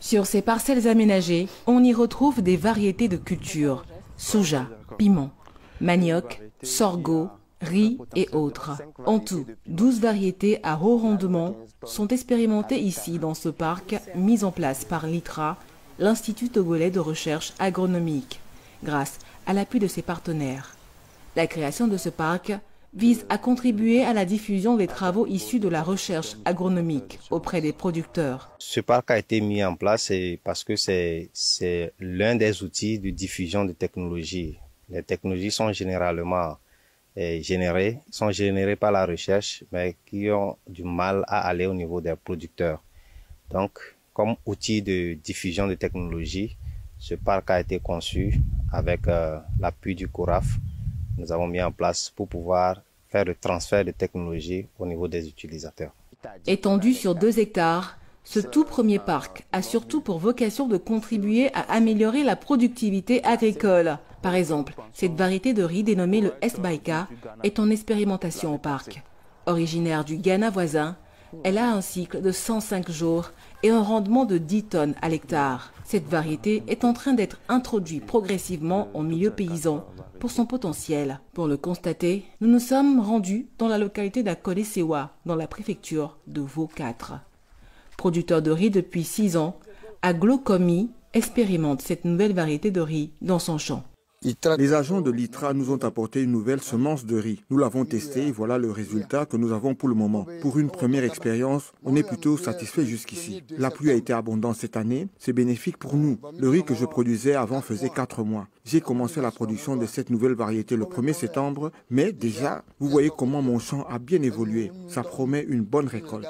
Sur ces parcelles aménagées, on y retrouve des variétés de cultures, soja, piment, manioc, sorgho, riz et autres. En tout, 12 variétés à haut rendement sont expérimentées ici dans ce parc mis en place par l'ITRA, l'Institut togolais de recherche agronomique, grâce à l'appui de ses partenaires. La création de ce parc vise à contribuer à la diffusion des travaux issus de la recherche agronomique auprès des producteurs. Ce parc a été mis en place parce que c'est l'un des outils de diffusion de technologies. Les technologies sont généralement générées par la recherche, mais qui ont du mal à aller au niveau des producteurs. Donc, comme outil de diffusion de technologies, ce parc a été conçu avec l'appui du CORAF. Nous avons mis en place pour pouvoir faire le transfert de technologies au niveau des utilisateurs. Étendu sur 2 hectares, ce tout premier parc a surtout pour vocation de contribuer à améliorer la productivité agricole. Par exemple, cette variété de riz dénommée le S-Baika est en expérimentation au parc. Originaire du Ghana voisin, elle a un cycle de 105 jours et un rendement de 10 tonnes à l'hectare. Cette variété est en train d'être introduite progressivement en milieu paysan pour son potentiel. Pour le constater, nous nous sommes rendus dans la localité d'Akode-Sewa, dans la préfecture de Vaud 4. Producteur de riz depuis 6 ans, Aglo-Komi expérimente cette nouvelle variété de riz dans son champ. Les agents de l'ITRA nous ont apporté une nouvelle semence de riz. Nous l'avons testée et voilà le résultat que nous avons pour le moment. Pour une première expérience, on est plutôt satisfait jusqu'ici. La pluie a été abondante cette année, c'est bénéfique pour nous. Le riz que je produisais avant faisait 4 mois. J'ai commencé la production de cette nouvelle variété le 1er septembre, mais déjà, vous voyez comment mon champ a bien évolué. Ça promet une bonne récolte.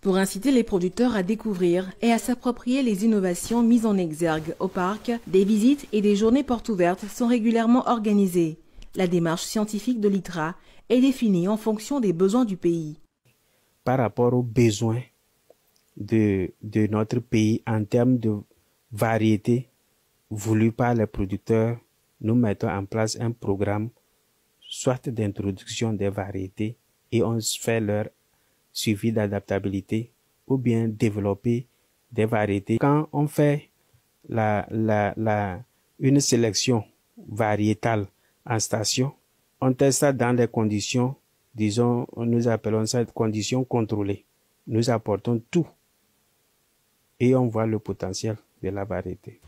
Pour inciter les producteurs à découvrir et à s'approprier les innovations mises en exergue au parc, des visites et des journées portes ouvertes sont régulièrement organisées. La démarche scientifique de l'ITRA est définie en fonction des besoins du pays. Par rapport aux besoins de notre pays en termes de variété voulue par les producteurs, nous mettons en place un programme soit d'introduction des variétés et on fait leur suivi d'adaptabilité ou bien développer des variétés. Quand on fait une sélection variétale en station, on teste ça dans des conditions, disons, nous appelons ça des conditions contrôlées. Nous apportons tout et on voit le potentiel de la variété.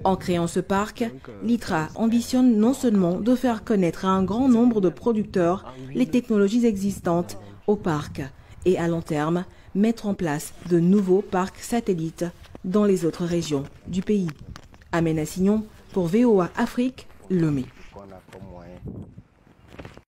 En créant ce parc, l'ITRA ambitionne non seulement de faire connaître à un grand nombre de producteurs les technologies existantes au parc et à long terme, mettre en place de nouveaux parcs satellites dans les autres régions du pays. Amena Signon pour VOA Afrique, Lomé.